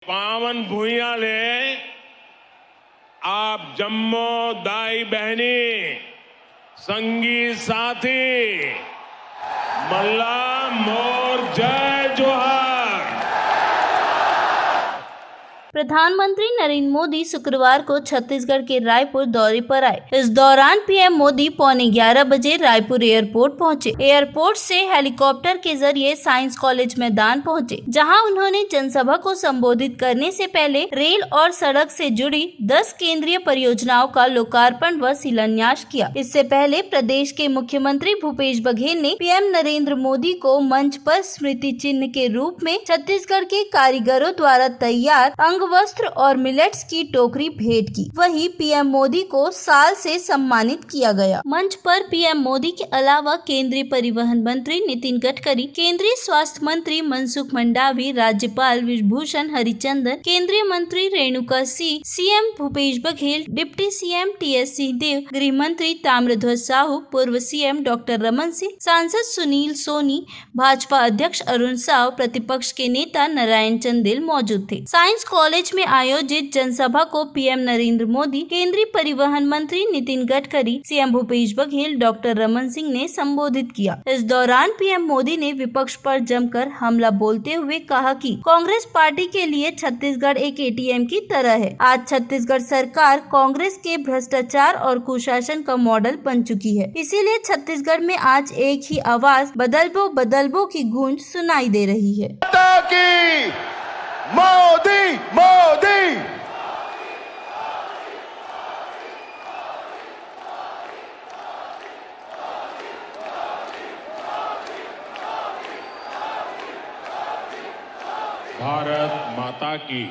पावन भूइयां ले आप जम्मो दाई बहनी संगी साथी मल्ला मोर जय जोहार। प्रधानमंत्री नरेंद्र मोदी शुक्रवार को छत्तीसगढ़ के रायपुर दौरे पर आए। इस दौरान पीएम मोदी 11:15 बजे रायपुर एयरपोर्ट पहुंचे। एयरपोर्ट से हेलीकॉप्टर के जरिए साइंस कॉलेज मैदान पहुंचे, जहां उन्होंने जनसभा को संबोधित करने से पहले रेल और सड़क से जुड़ी 10 केंद्रीय परियोजनाओं का लोकार्पण व शिलान्यास किया। इससे पहले प्रदेश के मुख्यमंत्री भूपेश बघेल ने पीएम नरेंद्र मोदी को मंच पर स्मृति चिन्ह के रूप में छत्तीसगढ़ के कारीगरों द्वारा तैयार वस्त्र और मिलेट्स की टोकरी भेंट की। वहीं पीएम मोदी को शाल से सम्मानित किया गया। मंच पर पीएम मोदी के अलावा केंद्रीय परिवहन मंत्री नितिन गडकरी, केंद्रीय स्वास्थ्य मंत्री मनसुख मंडावी, राज्यपाल विभूषण हरिचंदन, केंद्रीय मंत्री Renuka Singh, CM Bhupesh Baghel, deputy CM TS Singhdeo, गृह मंत्री ताम्रध्वज साहू, पूर्व सीएम डॉक्टर रमन सिंह, सांसद सुनील सोनी, भाजपा अध्यक्ष अरुण साव, प्रतिपक्ष के नेता नारायण चंदेल मौजूद थे। साइंस कॉलेज में आयोजित जनसभा को पीएम नरेंद्र मोदी, केंद्रीय परिवहन मंत्री नितिन गडकरी, सीएम भूपेश बघेल, डॉक्टर रमन सिंह ने संबोधित किया। इस दौरान पीएम मोदी ने विपक्ष पर जमकर हमला बोलते हुए कहा कि कांग्रेस पार्टी के लिए छत्तीसगढ़ एक एटीएम की तरह है। आज छत्तीसगढ़ सरकार कांग्रेस के भ्रष्टाचार और कुशासन का मॉडल बन चुकी है। इसीलिए छत्तीसगढ़ में आज एक ही आवाज बदलबो की गूंज सुनाई दे रही है। मोदी मोदी भारत माता की,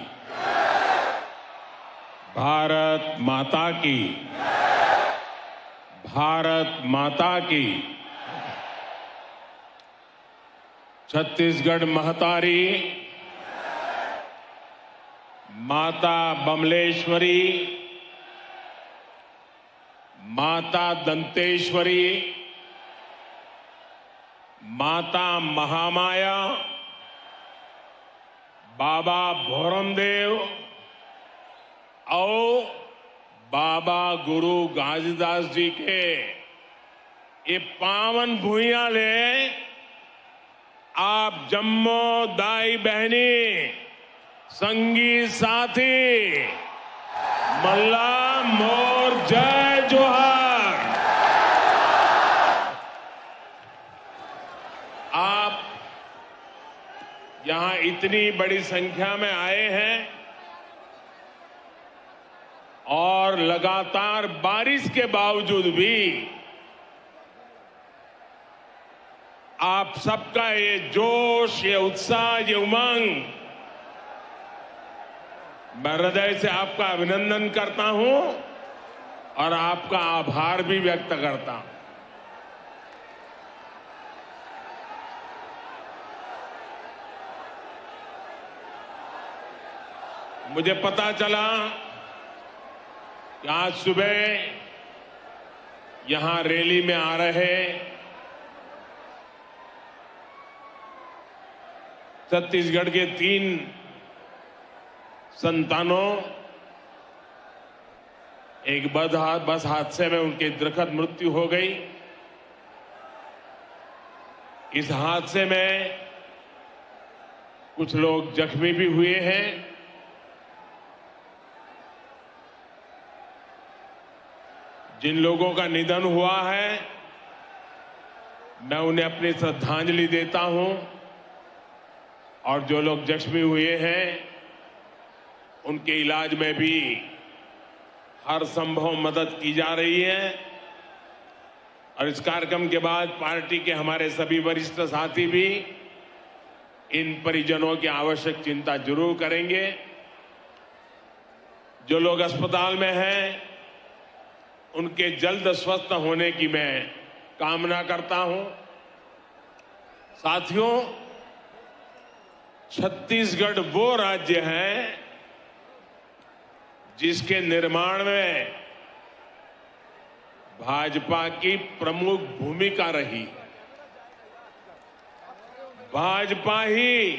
भारत माता की, भारत माता की। छत्तीसगढ़ महतारी माता बमलेश्वरी, माता दंतेश्वरी, माता महामाया, बाबा भोरमदेव और बाबा गुरु गाजीदास जी के ये पावन भूइयां ले आप जम्मो दाई बहनी संगी साथी मल्ला मोर जय जोहार। आप यहां इतनी बड़ी संख्या में आए हैं और लगातार बारिश के बावजूद भी आप सबका ये जोश, ये उत्साह, ये उमंग, मैं हृदय से आपका अभिनंदन करता हूं और आपका आभार भी व्यक्त करता हूं। मुझे पता चला कि आज सुबह यहां रैली में आ रहे छत्तीसगढ़ के 3 संतानों, एक बस हादसे में उनकी दुखद मृत्यु हो गई। इस हादसे में कुछ लोग जख्मी भी हुए हैं। जिन लोगों का निधन हुआ है, मैं उन्हें अपनी श्रद्धांजलि देता हूं और जो लोग जख्मी हुए हैं उनके इलाज में भी हर संभव मदद की जा रही है। और इस कार्यक्रम के बाद पार्टी के हमारे सभी वरिष्ठ साथी भी इन परिजनों की आवश्यक चिंता जरूर करेंगे। जो लोग अस्पताल में हैं उनके जल्द स्वस्थ होने की मैं कामना करता हूं। साथियों, छत्तीसगढ़ वो राज्य है जिसके निर्माण में भाजपा की प्रमुख भूमिका रही है। भाजपा ही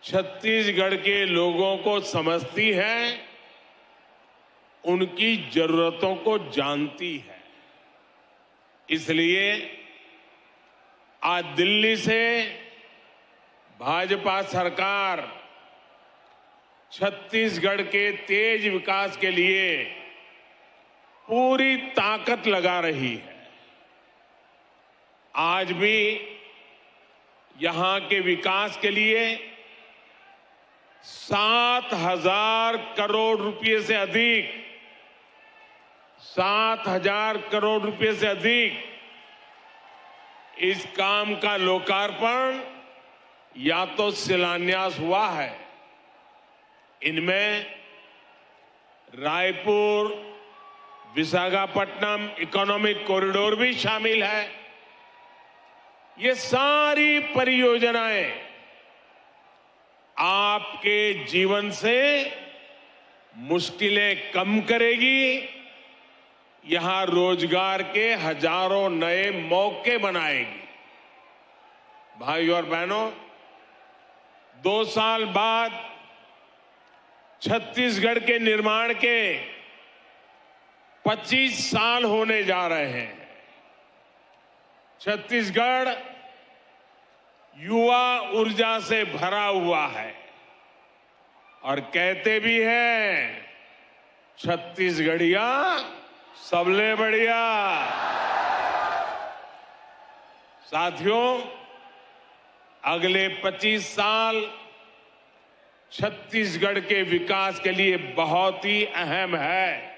छत्तीसगढ़ के लोगों को समझती है, उनकी जरूरतों को जानती है। इसलिए आज दिल्ली से भाजपा सरकार छत्तीसगढ़ के तेज विकास के लिए पूरी ताकत लगा रही है। आज भी यहां के विकास के लिए 7,000 करोड़ रुपए से अधिक 7,000 करोड़ रुपए से अधिक इस काम का लोकार्पण या तो शिलान्यास हुआ है। इनमें रायपुर विशाखापट्टनम इकोनॉमिक कॉरिडोर भी शामिल है। ये सारी परियोजनाएं आपके जीवन से मुश्किलें कम करेगी, यहां रोजगार के हजारों नए मौके बनाएगी। भाइयों और बहनों, 2 साल बाद छत्तीसगढ़ के निर्माण के 25 साल होने जा रहे हैं। छत्तीसगढ़ युवा ऊर्जा से भरा हुआ है और कहते भी हैं, छत्तीसगढ़िया सबले बढ़िया। साथियों, अगले 25 साल छत्तीसगढ़ के विकास के लिए बहुत ही अहम है।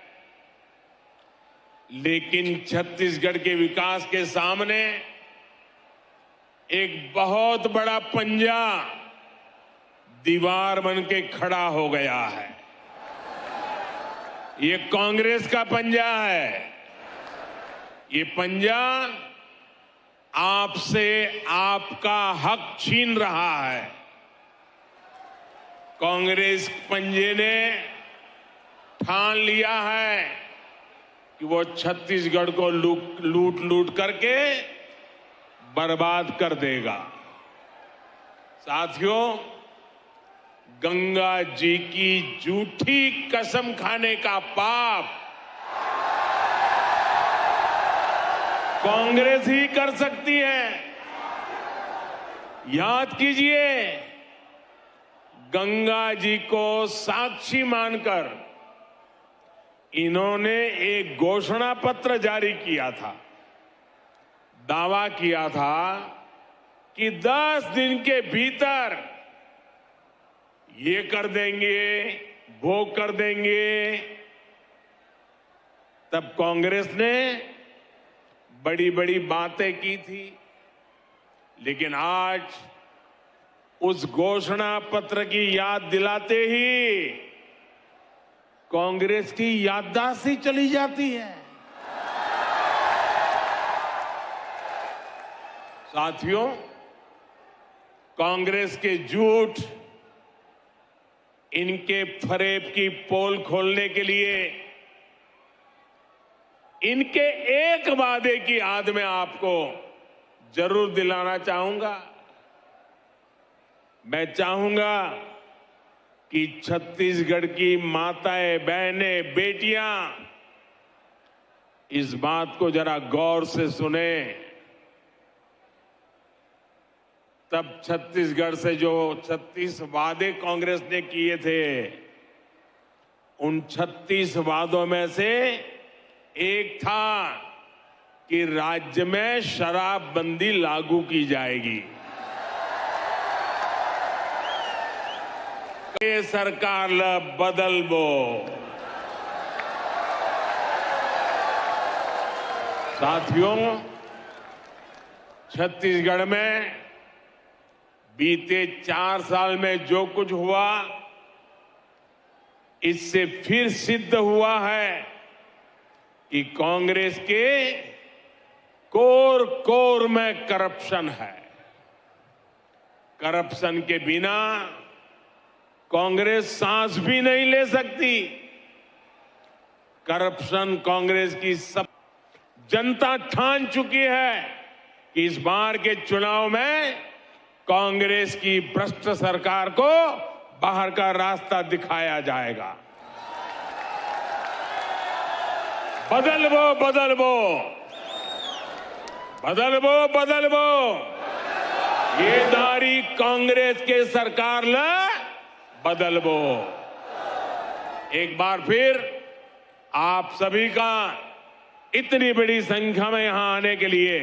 लेकिन छत्तीसगढ़ के विकास के सामने एक बहुत बड़ा पंजा दीवार बन के खड़ा हो गया है। ये कांग्रेस का पंजा है। ये पंजा आपसे आपका हक छीन रहा है। कांग्रेस पंजे ने ठान लिया है कि वो छत्तीसगढ़ को लूट लूट करके बर्बाद कर देगा। साथियों, गंगा जी की झूठी कसम खाने का पाप कांग्रेस ही कर सकती है। याद कीजिए, गंगा जी को साक्षी मानकर इन्होंने एक घोषणा पत्र जारी किया था। दावा किया था कि 10 दिन के भीतर ये कर देंगे, वो कर देंगे। तब कांग्रेस ने बड़ी बड़ी बातें की थी, लेकिन आज उस घोषणा पत्र की याद दिलाते ही कांग्रेस की याददाश्त ही चली जाती है। साथियों, कांग्रेस के झूठ, इनके फरेब की पोल खोलने के लिए इनके एक वादे की याद में आपको जरूर दिलाना चाहूंगा। मैं चाहूंगा कि छत्तीसगढ़ की माताएं, बहनें, बेटियां इस बात को जरा गौर से सुने। तब छत्तीसगढ़ से जो 36 वादे कांग्रेस ने किए थे, उन 36 वादों में से एक था कि राज्य में शराबबंदी लागू की जाएगी। ये सरकार बदलबो। साथियों, छत्तीसगढ़ में बीते 4 साल में जो कुछ हुआ, इससे फिर सिद्ध हुआ है कि कांग्रेस के कोर कोर में करप्शन है। करप्शन के बिना कांग्रेस सांस भी नहीं ले सकती। करप्शन कांग्रेस की सब जनता ठान चुकी है कि इस बार के चुनाव में कांग्रेस की भ्रष्ट सरकार को बाहर का रास्ता दिखाया जाएगा। बदलवो बदलवो बदलवो बदलवो ये दारी कांग्रेस के सरकार ल बदलवो। एक बार फिर आप सभी का इतनी बड़ी संख्या में यहां आने के लिए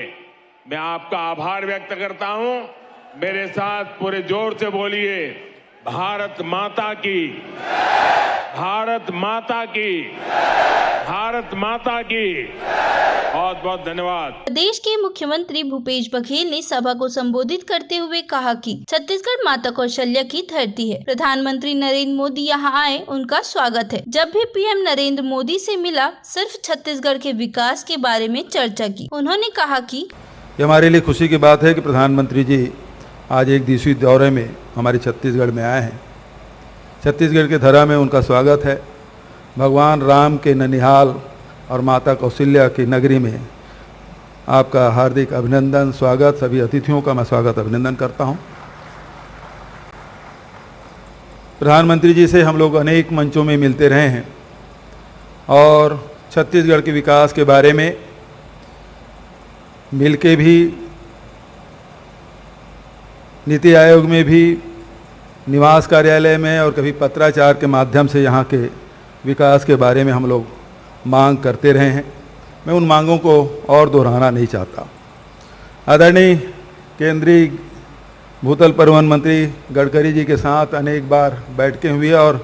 मैं आपका आभार व्यक्त करता हूं। मेरे साथ पूरे जोर से बोलिए, भारत माता की, भारत माता की, भारत माता की। बहुत बहुत धन्यवाद। प्रदेश के मुख्यमंत्री भूपेश बघेल ने सभा को संबोधित करते हुए कहा कि छत्तीसगढ़ माता कौशल्या की धरती है। प्रधानमंत्री नरेंद्र मोदी यहाँ आए, उनका स्वागत है। जब भी पीएम नरेंद्र मोदी से मिला, सिर्फ छत्तीसगढ़ के विकास के बारे में चर्चा की। उन्होंने कहा कि ये हमारे लिए खुशी की बात है कि प्रधानमंत्री जी आज एक दिवसीय दौरे में हमारे छत्तीसगढ़ में आए हैं। छत्तीसगढ़ के धरा में उनका स्वागत है। भगवान राम के ननिहाल और माता कौशल्या की नगरी में आपका हार्दिक अभिनंदन, स्वागत। सभी अतिथियों का मैं स्वागत अभिनंदन करता हूं। प्रधानमंत्री जी से हम लोग अनेक मंचों में मिलते रहे हैं और छत्तीसगढ़ के विकास के बारे में मिलके भी, नीति आयोग में भी, निवास कार्यालय में और कभी पत्राचार के माध्यम से यहाँ के विकास के बारे में हम लोग मांग करते रहे हैं। मैं उन मांगों को और दोहराना नहीं चाहता। आदरणीय केंद्रीय भूतल परिवहन मंत्री गडकरी जी के साथ अनेक बार बैठकें हुई है और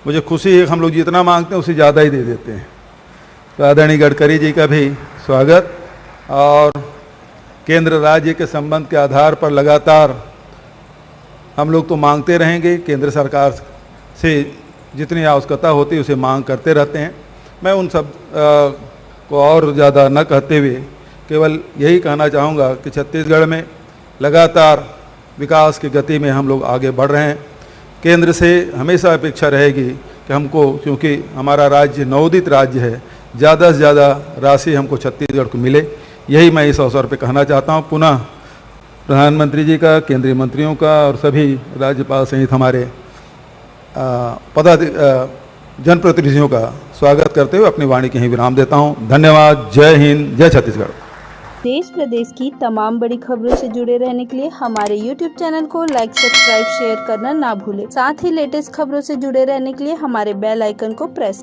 मुझे खुशी है कि हम लोग जितना मांगते हैं उससे ज़्यादा ही दे देते हैं। तो आदरणीय गडकरी जी का भी स्वागत। और केंद्र राज्य के संबंध के आधार पर लगातार हम लोग तो मांगते रहेंगे, केंद्र सरकार से जितनी आवश्यकता होती है उसे मांग करते रहते हैं। मैं उन सब को और ज़्यादा न कहते हुए केवल यही कहना चाहूँगा कि छत्तीसगढ़ में लगातार विकास की गति में हम लोग आगे बढ़ रहे हैं। केंद्र से हमेशा अपेक्षा रहेगी कि हमको, क्योंकि हमारा राज्य नवोदित राज्य है, ज़्यादा से ज़्यादा राशि हमको छत्तीसगढ़ को मिले। यही मैं इस अवसर पर कहना चाहता हूँ। पुनः प्रधानमंत्री जी का, केंद्रीय मंत्रियों का और सभी राज्यपाल सहित हमारे जनप्रतिनिधियों का स्वागत करते हुए अपनी वाणी के ही विराम देता हूं। धन्यवाद। जय हिंद, जय छत्तीसगढ़। देश प्रदेश की तमाम बड़ी खबरों से जुड़े रहने के लिए हमारे YouTube चैनल को लाइक, सब्सक्राइब, शेयर करना ना भूलें। साथ ही लेटेस्ट खबरों से जुड़े रहने के लिए हमारे बेल आइकन को प्रेस